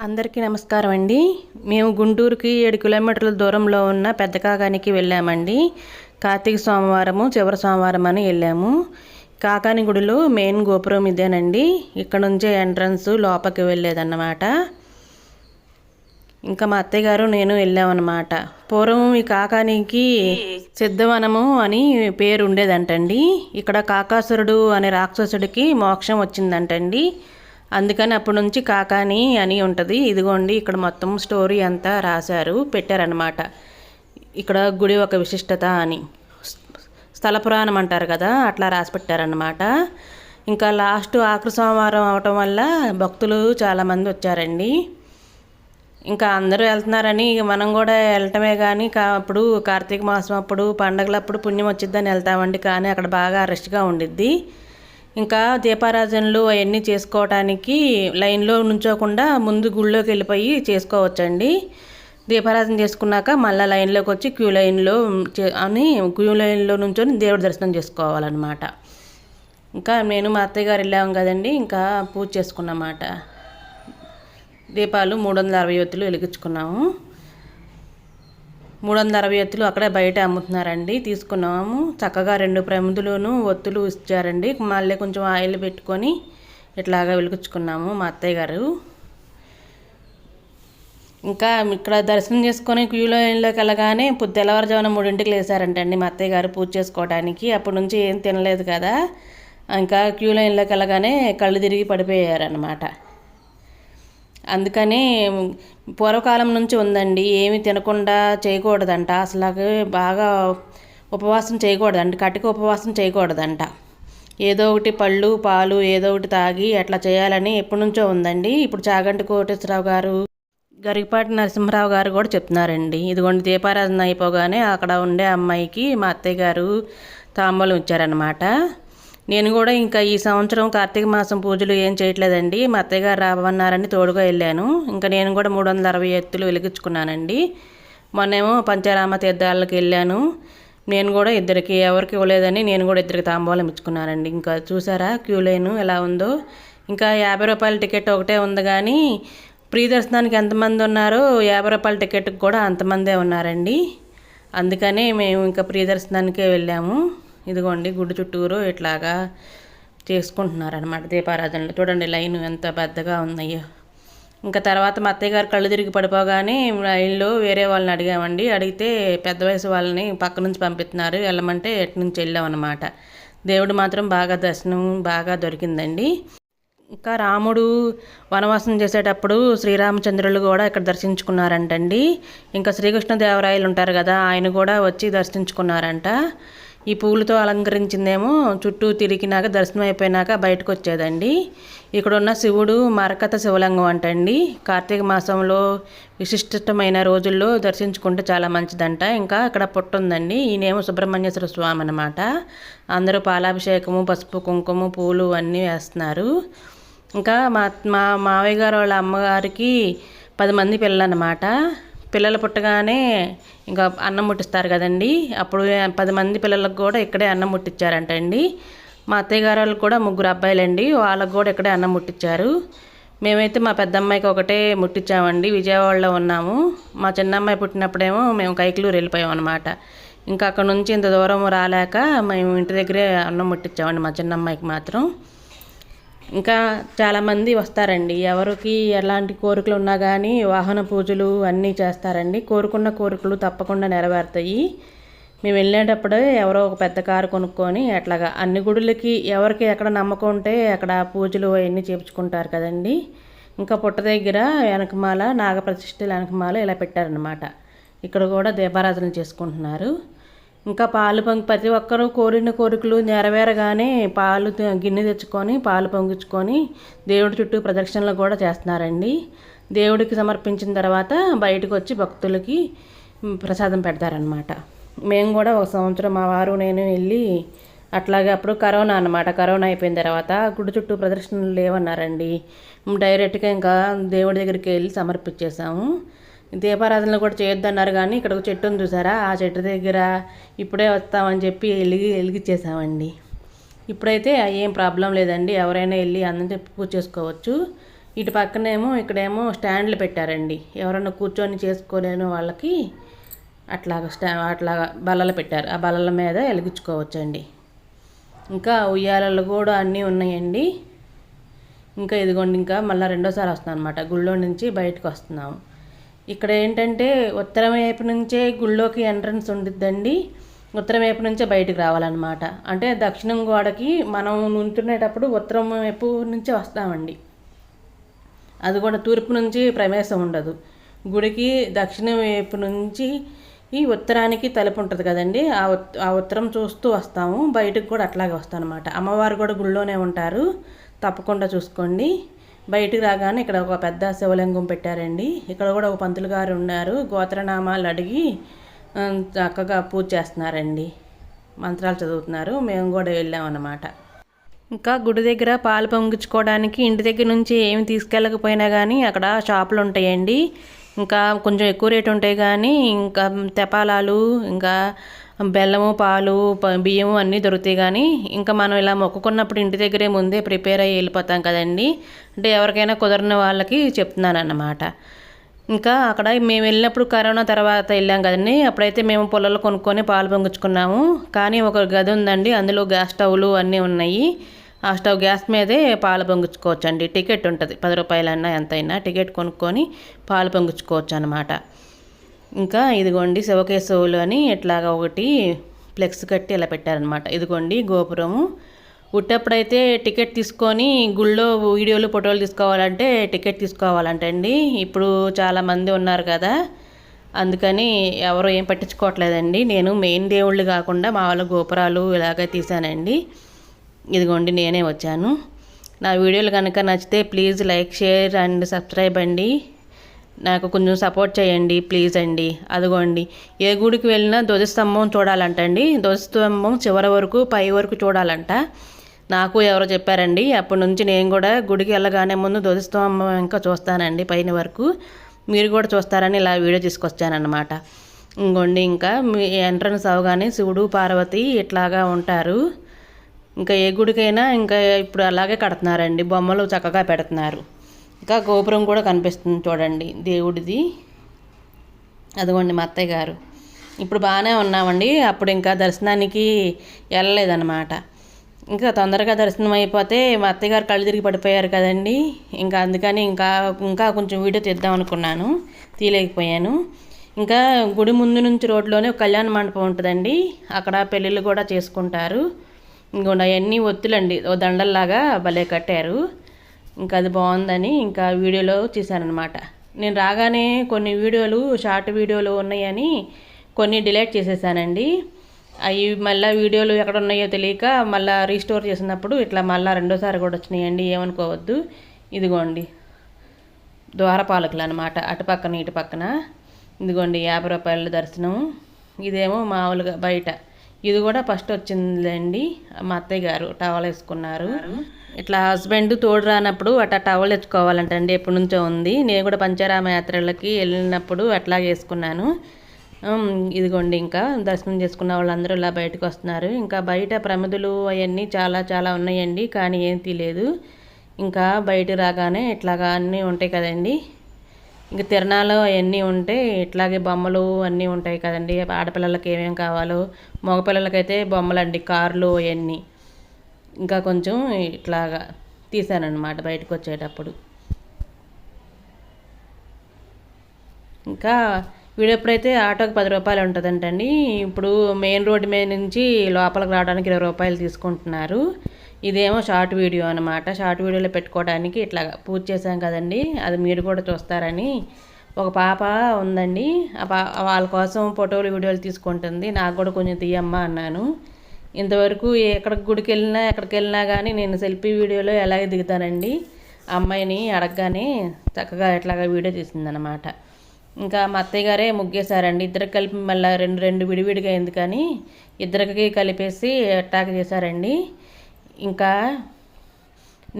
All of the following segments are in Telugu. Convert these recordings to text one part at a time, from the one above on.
అందరికీ నమస్కారం అండి. మేము గుంటూరుకి 7 కిలోమీటర్ల దూరంలో ఉన్న పెద్ద కాకానికి వెళ్ళామండి. కార్తీక సోమవారము చివరి సోమవారం అని వెళ్ళాము. కాకాని గుడిలో మెయిన్ గోపురం ఇదేనండి. ఇక్కడ నుంచే ఎంట్రన్స్ లోపలికి వెళ్ళేదన్నమాట. ఇంకా మా అత్తయ్య గారు నేను వెళ్ళామన్నమాట. పూర్వం ఈ కాకానికి సిద్ధవనము అని పేరు ఉండేదంటండి. ఇక్కడ కాకాసురుడు అనే రాక్షసుడికి మోక్షం వచ్చిందంటండి. అందుకని అప్పటి నుంచి కాకాని అని ఉంటుంది. ఇదిగోండి ఇక్కడ మొత్తం స్టోరీ అంతా రాశారు, పెట్టారనమాట. ఇక్కడ గుడి ఒక విశిష్టత అని స్థల పురాణం అంటారు కదా, అట్లా రాసి పెట్టారనమాట. ఇంకా లాస్ట్ ఆఖరి సోమవారం అవటం వల్ల భక్తులు చాలామంది వచ్చారండి. ఇంకా అందరూ వెళ్తున్నారని మనం కూడా వెళ్ళటమే కానీ అప్పుడు కార్తీక మాసం అప్పుడు పండగలప్పుడు పుణ్యం వచ్చిద్దని వెళ్తామండి. కానీ అక్కడ బాగా రష్గా ఉండిద్ది. ఇంకా దీపారాధనలు అవన్నీ చేసుకోవటానికి లైన్లో నుంచోకుండా ముందు గుళ్ళోకి వెళ్ళిపోయి చేసుకోవచ్చండి. దీపారాధన చేసుకున్నాక మళ్ళీ లైన్లోకి వచ్చి క్యూ లైన్లో నుంచొని దేవుడి దర్శనం చేసుకోవాలన్నమాట. ఇంకా నేను మా అత్తయ్య గారు వెళ్ళాము కదండి, ఇంకా పూజ చేసుకున్నమాట. దీపాలు 360 ఒత్తులు వెలిగించుకున్నాము. 360 ఒత్తులు అక్కడే బయట అమ్ముతున్నారండి, తీసుకున్నాము. చక్కగా 2 ప్రమిదలోను ఒత్తులు ఇచ్చారండి. మళ్ళీ కొంచెం ఆయిల్ పెట్టుకొని ఇట్లాగా వెలిగించుకున్నాము మా అత్తయ్య గారు. ఇంకా ఇక్కడ దర్శనం చేసుకొని క్యూ లైన్లోకి వెళ్ళగానే తెల్లవారుజామున 3ంటికి లేసారంటండి మా అత్తయ్య గారు పూజ చేసుకోవడానికి. అప్పటి నుంచి ఏం తినలేదు కదా, ఇంకా క్యూ లైన్లోకి వెళ్ళగానే కళ్ళు తిరిగి పడిపోయారన్నమాట. అందుకని పూర్వకాలం నుంచి ఉందండి, ఏమి తినకుండా చేయకూడదంట. అసలు బాగా ఉపవాసం చేయకూడదంట, కటిక ఉపవాసం చేయకూడదంట. ఏదో ఒకటి పళ్ళు పాలు ఏదో ఒకటి తాగి అట్లా చేయాలని ఎప్పటి నుంచో ఉందండి. ఇప్పుడు చాగంటి కోటేశ్వరరావు గారు, గరికపాటి నరసింహరావు గారు కూడా చెప్తున్నారండి. ఇదిగోండి దీపారాధన అయిపోగానే అక్కడ ఉండే అమ్మాయికి మా అత్తయ్య గారు తాంబూలం ఇచ్చారనమాట. నేను కూడా ఇంకా ఈ సంవత్సరం కార్తీక మాసం పూజలు ఏం చేయట్లేదండి. మా అత్తయ్య గారు రావన్నారని తోడుగా వెళ్ళాను. ఇంకా నేను కూడా 360 ఒత్తులు వెలిగించుకున్నానండి. మొన్నేమో పంచారామ తీర్థాలకు వెళ్ళాను. నేను కూడా ఎవరికి ఇవ్వలేదని నేను కూడా 2 తాంబూలం ఇచ్చుకున్నానండి. ఇంకా చూసారా క్యూ లైన్ ఎలా ఉందో. ఇంకా 50 రూపాయల టికెట్ ఒకటే ఉంది కానీ ఫ్రీ దర్శనానికి ఎంతమంది ఉన్నారో 50 రూపాయల టికెట్కి కూడా అంతమందే ఉన్నారండి. అందుకనే మేము ఇంకా ఫ్రీ దర్శనానికే వెళ్ళాము. ఇదిగోండి గుడి చుట్టూరు ఇట్లాగా చేసుకుంటున్నారనమాట దీపారాధనలు. చూడండి లైన్ ఎంత పెద్దగా ఉన్నాయో. ఇంకా తర్వాత మా అత్తయ్య గారు కళ్ళు తిరిగి పడిపోగానే లైన్లో వేరే వాళ్ళని అడిగామండి. అడిగితే పెద్ద వయసు వాళ్ళని పక్క నుంచి పంపిస్తున్నారు, వెళ్ళమంటే ఎటు నుంచి వెళ్ళామన్నమాట. దేవుడు మాత్రం దర్శనం బాగా దొరికిందండి. ఇంకా రాముడు వనవాసం చేసేటప్పుడు శ్రీరామచంద్రులు కూడా ఇక్కడ దర్శించుకున్నారంటండి. ఇంకా శ్రీకృష్ణదేవరాయలు ఉంటారు కదా, ఆయన కూడా వచ్చి దర్శించుకున్నారంట. ఈ పూలతో అలంకరించిందేమో చుట్టూ తిరిగినాక దర్శనం అయిపోయినాక బయటకు వచ్చేదండి. ఇక్కడ ఉన్న శివుడు మరకత శివలింగం అంటండి. కార్తీక మాసంలో విశిష్టమైన రోజుల్లో దర్శించుకుంటే చాలా మంచిదంట. ఇంకా ఇక్కడ పుట్ట ఉందండి, ఈయనేమో సుబ్రహ్మణ్యేశ్వర స్వామి అనమాట. అందరూ పాలాభిషేకము పసుపు కుంకుమ పూలు అన్నీ వేస్తున్నారు. ఇంకా మా మావయ్య గారు వాళ్ళ అమ్మగారికి 10 మంది పిల్లలు అన్నమాట. పిల్లలు పుట్టగానే ఇంకా అన్నం ముట్టిస్తారు కదండి, అప్పుడు 10 మంది పిల్లలకు కూడా ఇక్కడే అన్నం ముట్టించారంటండి. మా అత్తయ్య గారు వాళ్ళకి కూడా 3 అబ్బాయిలండి, వాళ్ళకు కూడా ఇక్కడే అన్నం ముట్టించారు. మేమైతే మా పెద్దమ్మాయికి ఒకటే ముట్టించామండి, విజయవాడలో ఉన్నాము. మా చిన్నమ్మాయి పుట్టినప్పుడేమో మేము కైకలూరు వెళ్ళిపోయాం అనమాట. ఇంకా అక్కడ నుంచి ఇంత దూరం రాలేక మేము ఇంటి దగ్గరే అన్నం ముట్టించామండి మా చిన్నమ్మాయికి మాత్రం. ఇంకా చాలామంది వస్తారండి, ఎవరికి ఎలాంటి కోరికలు ఉన్నా కానీ వాహన పూజలు అన్నీ చేస్తారండి. కోరుకున్న కోరికలు తప్పకుండా నెరవేరుతాయి. మేము వెళ్ళేటప్పుడే ఎవరో ఒక పెద్ద కారు కొనుక్కొని అట్లాగా అన్ని గుడులకి ఎవరికి ఎక్కడ నమ్మకం ఉంటే అక్కడ పూజలు అవన్నీ చేయించుకుంటారు కదండి. ఇంకా పుట్ట దగ్గర వెనకమాల నాగప్రతిష్ఠల వెనకమాల ఇలా పెట్టారనమాట. ఇక్కడ కూడా దీపారాధన చేసుకుంటున్నారు. ఇంకా పాలు ప్రతి ఒక్కరూ కోరిన కోరికలు నెరవేరగానే పాలు గిన్నె తెచ్చుకొని పాలు పొంగించుకొని దేవుడి చుట్టూ ప్రదక్షిణలు కూడా చేస్తున్నారండి. దేవుడికి సమర్పించిన తర్వాత బయటకు వచ్చి భక్తులకి ప్రసాదం పెడతారనమాట. మేము కూడా ఒక సంవత్సరం మా వారు నేను వెళ్ళి అట్లాగే అప్పుడు కరోనా అనమాట. కరోనా అయిపోయిన తర్వాత గుడి చుట్టూ ప్రదర్శనలు లేవన్నారండి. డైరెక్ట్గా ఇంకా దేవుడి దగ్గరికి వెళ్ళి సమర్పించేసాము. దీపారాధనలు కూడా చేయొద్దన్నారు కానీ ఇక్కడ ఒక చెట్టు ఉంది చూసారా, ఆ చెట్టు దగ్గర ఇప్పుడే వస్తామని చెప్పి వెలిగించేసామండి. ఇప్పుడైతే ఏం ప్రాబ్లం లేదండి, ఎవరైనా వెళ్ళి అందరం పూజ చేసుకోవచ్చు. ఇటు పక్కనేమో ఇక్కడేమో స్టాండ్లు పెట్టారండి. ఎవరన్నా కూర్చొని చేసుకోలేని వాళ్ళకి అట్లాగా బల్లలు పెట్టారు. ఆ బల్లల మీద వెలిగించుకోవచ్చండి. ఇంకా ఉయ్యాలలు కూడా అన్నీ ఉన్నాయండి. ఇంకా ఇదిగోండి, ఇంకా మళ్ళీ రెండోసారి వస్తున్నాం అనమాట. గుళ్ళో నుంచి బయటకు వస్తున్నాము. ఇక్కడ ఏంటంటే ఉత్తరం వైపు నుంచే గుళ్ళోకి ఎంట్రన్స్ ఉండిద్దండి. ఉత్తరం వైపు నుంచే బయటకు రావాలన్నమాట. అంటే దక్షిణం గోడకి మనం నుంచునేటప్పుడు ఉత్తరం వైపు నుంచే వస్తామండి. అది కూడా తూర్పు నుంచి ప్రవేశం ఉండదు. గుడికి దక్షిణం వైపు నుంచి ఈ ఉత్తరానికి తలుపు ఉంటుంది కదండి, ఆ ఉత్తరం చూస్తూ వస్తాము. బయటకు కూడా అట్లాగే వస్తాం అనమాట. అమ్మవారు కూడా గుళ్ళోనే ఉంటారు, తప్పకుండా చూసుకోండి. బయటికి రాగానే ఇక్కడ ఒక పెద్ద శివలింగం పెట్టారండి. ఇక్కడ కూడా ఒక పంతులు గారు ఉన్నారు. గోత్రనామాలు అడిగి చక్కగా పూజ చేస్తున్నారండి, మంత్రాలు చదువుతున్నారు. మేము కూడా వెళ్ళామన్నమాట. ఇంకా గుడి దగ్గర పాలు పొంగించుకోవడానికి ఇంటి దగ్గర నుంచి ఏమి తీసుకెళ్ళకపోయినా కానీ అక్కడ షాపులు ఉంటాయండి. ఇంకా కొంచెం ఎక్కువ రేటు ఉంటాయి కానీ ఇంకా తెపాలాలు, ఇంకా బెల్లము, పాలు, బియ్యము అన్నీ దొరుకుతాయి. కానీ ఇంకా మనం ఇలా మొక్కుకున్నప్పుడు ఇంటి దగ్గరే ముందే ప్రిపేర్ అయ్యి వెళ్ళిపోతాం కదండి. అంటే ఎవరికైనా కుదరని వాళ్ళకి చెప్తున్నాను అన్నమాట. ఇంకా అక్కడ మేము వెళ్ళినప్పుడు కరోనా తర్వాత వెళ్ళాం కదండి. అప్పుడైతే మేము పొలాలు కొనుక్కొని పాలు పొంగించుకున్నాము. కానీ ఒక గది ఉందండి, అందులో గ్యాస్ స్టవ్లు అన్నీ ఉన్నాయి. ఆ స్టవ్ గ్యాస్ మీదే పాలు పొంగించుకోవచ్చు అండి. టికెట్ ఉంటుంది, 10 రూపాయలన్నా ఎంతైనా టికెట్ కొనుక్కొని పాలు పొంగించుకోవచ్చు అనమాట. ఇంకా ఇదిగోండి శివకేశవులు అని ఇట్లాగా ఒకటి ఫ్లెక్స్ కట్టి ఇలా పెట్టారనమాట. ఇదిగోండి గోపురము. ఉట్టప్పుడైతే టికెట్ తీసుకొని గుళ్ళో వీడియోలు ఫోటోలు తీసుకోవాలంటే టికెట్ తీసుకోవాలంటే అండి. ఇప్పుడు చాలామంది ఉన్నారు కదా, అందుకని ఎవరు ఏం పట్టించుకోవట్లేదండి. నేను మెయిన్ దేవుళ్ళు కాకుండా మా వాళ్ళ గోపురాలు ఇలాగే తీసానండి. ఇదిగోండి నేనే వచ్చాను. నా వీడియోలు కనుక నచ్చితే please like, share and subscribe అండి. నాకు కొంచెం సపోర్ట్ చేయండి ప్లీజ్ అండి. అదిగోండి, ఏ గుడికి వెళ్ళినా ధ్వజస్తంభం చూడాలంటండి. ధ్వజస్తంభం చివరి వరకు పై వరకు చూడాలంట. నాకు ఎవరో చెప్పారండి. అప్పటి నుంచి నేను కూడా గుడికి వెళ్ళగానే ముందు ధ్వజస్తంభం ఇంకా చూస్తానండి పైన వరకు. మీరు కూడా చూస్తారని ఇలా వీడియో తీసుకొచ్చానన్నమాట. ఇంకోండి, ఇంకా మీ ఎంట్రన్స్ అవగానే శివుడు, పార్వతి ఇట్లాగా ఉంటారు. ఇంకా ఏ గుడికైనా ఇంకా ఇప్పుడు అలాగే కడుతున్నారండి, బొమ్మలు చక్కగా పెడుతున్నారు. ఇంకా గోపురం కూడా కనిపిస్తుంది చూడండి దేవుడిది. అదిగోండి మా అత్తయ్య గారు. ఇప్పుడు బాగానే ఉన్నామండి. అప్పుడు ఇంకా దర్శనానికి వెళ్ళలేదన్నమాట. ఇంకా తొందరగా దర్శనం అయిపోతే మా అత్తయ్య గారు కళ్ళు తిరిగి పడిపోయారు కదండి. ఇంకా అందుకని ఇంకా కొంచెం వీడియో తీద్దాం అనుకున్నాను, తీయలేకపోయాను. ఇంకా గుడి ముందు నుంచి రోడ్లోనే ఒక కళ్యాణ మండపం ఉంటుందండి. అక్కడ పెళ్ళిళ్ళు కూడా చేసుకుంటారు. ఇంకోండి అవన్నీ ఒత్తులండి, ఓ దండల్లాగా భలే కట్టారు. ఇంకా అది బాగుందని ఇంకా వీడియోలో చూశానమాట. నేను రాగానే కొన్ని వీడియోలు షార్ట్ వీడియోలు ఉన్నాయని కొన్ని డిలీట్ చేసేసానండి. అవి మళ్ళీ వీడియోలు ఎక్కడ ఉన్నాయో తెలియక మళ్ళీ రీస్టోర్ చేసినప్పుడు ఇట్లా మళ్ళీ రెండోసారి కూడా వచ్చినాయండి, ఏమనుకోవద్దు. ఇదిగోండి ద్వారపాలకులు అనమాట, అటుపక్కన ఇటు పక్కన. ఇదిగోండి 50 రూపాయల దర్శనం. ఇదేమో మామూలుగా బయట. ఇది కూడా ఫస్ట్ వచ్చిందిలేండి. మా అత్తయ్య గారు టవల్ వేసుకున్నారు. ఇట్లా హస్బెండ్ తోడు రానప్పుడు అట్లా టవల్ తెచ్చుకోవాలంటండి, ఎప్పటి నుంచో ఉంది. నేను కూడా పంచారామ యాత్రలకి వెళ్ళినప్పుడు అట్లా వేసుకున్నాను. ఇదిగోండి, ఇంకా దర్శనం చేసుకున్న వాళ్ళందరూ ఇలా బయటకు వస్తున్నారు. ఇంకా బయట ప్రమిదలు అవన్నీ చాలా చాలా ఉన్నాయండి, కానీ ఏం తీయలేదు. ఇంకా బయట రాగానే ఇట్లాగా అన్నీ ఉంటాయి కదండి. ఇంకా తిరణాలు అవన్నీ ఉంటాయి, ఇట్లాగే బొమ్మలు అన్నీ ఉంటాయి కదండి. ఆడపిల్లలకి ఏమేమి కావాలో, మగపిల్లలకైతే బొమ్మలండి, కార్లు అవన్నీ. ఇంకా కొంచెం ఇట్లాగా తీసానన్నమాట బయటకు వచ్చేటప్పుడు. ఇంకా వీడెప్పుడైతే ఆటోకి 10 రూపాయలు ఉంటుందంటండి. ఇప్పుడు మెయిన్ రోడ్డు మీద నుంచి లోపలికి రావడానికి 20 రూపాయలు తీసుకుంటున్నారు. ఇదేమో షార్ట్ వీడియో అనమాట. షార్ట్ వీడియోలో పెట్టుకోవడానికి ఇట్లా పూజ చేశాం కదండి, అది మీరు కూడా చూస్తారని. ఒక పాప ఉందండి, వాళ్ళ కోసం ఫోటోలు వీడియోలు తీసుకుంటుంది. నాకు కూడా కొంచెం తీయమ్మా అన్నాను. ఇంతవరకు గుడికి వెళ్ళినా ఎక్కడికి వెళ్ళినా కానీ నేను సెల్ఫీ వీడియోలో ఎలాగే దిగుతానండి. అమ్మాయిని అడగగానే చక్కగా ఇట్లాగా వీడియో తీసిందనమాట. ఇంకా మా అత్తయ్య గారే ముగ్గేశారండి. ఇద్దరికి కలిపి మళ్ళీ రెండు విడివిడిగా ఎందుకని ఇద్దరికి కలిపేసి అటాక్ చేశారండి. ఇంకా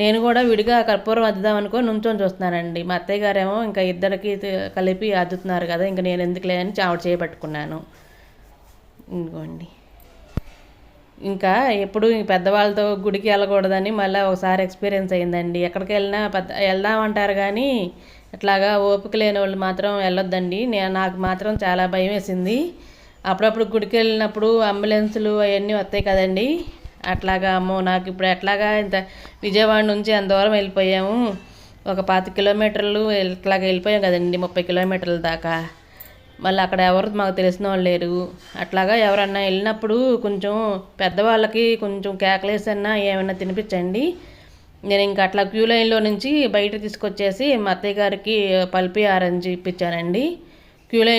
నేను కూడా విడిగా కర్పూరం అద్దుదాం అనుకో నుంచొని చూస్తున్నానండి. మా అత్తయ్య గారేమో ఇంకా ఇద్దరికి కలిపి అద్దుతున్నారు కదా, ఇంకా నేను ఎందుకు లేదని ఆవిడ చేయబట్టుకున్నాను. ఇంకోండి ఇంకా ఎప్పుడు పెద్దవాళ్ళతో గుడికి వెళ్ళకూడదని మళ్ళీ ఒకసారి ఎక్స్పీరియన్స్ అయిందండి. ఎక్కడికి వెళ్ళినా వెళ్దామంటారు కానీ ఇట్లాగా ఓపిక లేని వాళ్ళు మాత్రం వెళ్ళొద్దండి. నాకు మాత్రం చాలా భయం వేసింది. అప్పుడప్పుడు గుడికి వెళ్ళినప్పుడు అంబులెన్సులు అవన్నీ వస్తాయి కదండి. అట్లాగా అమ్మో నాకు ఇప్పుడు ఎట్లాగా ఇంత విజయవాడ నుంచి అంత దూరం వెళ్ళిపోయాము. ఒక 25 కిలోమీటర్లు ఇట్లాగా వెళ్ళిపోయాం కదండి, 30 కిలోమీటర్ల దాకా. మళ్ళీ అక్కడ ఎవరు మాకు తెలిసిన వాళ్ళు లేరు. అట్లాగా ఎవరన్నా వెళ్ళినప్పుడు కొంచెం పెద్దవాళ్ళకి కొంచెం కేకలేసన్నా ఏమైనా తినిపించండి. నేను ఇంకా అట్లా క్యూ లైన్లో నుంచి బయట తీసుకొచ్చేసి మా అత్తయ్య గారికి పల్పి ఆరెంజ్ ఇప్పించానండి. Queue line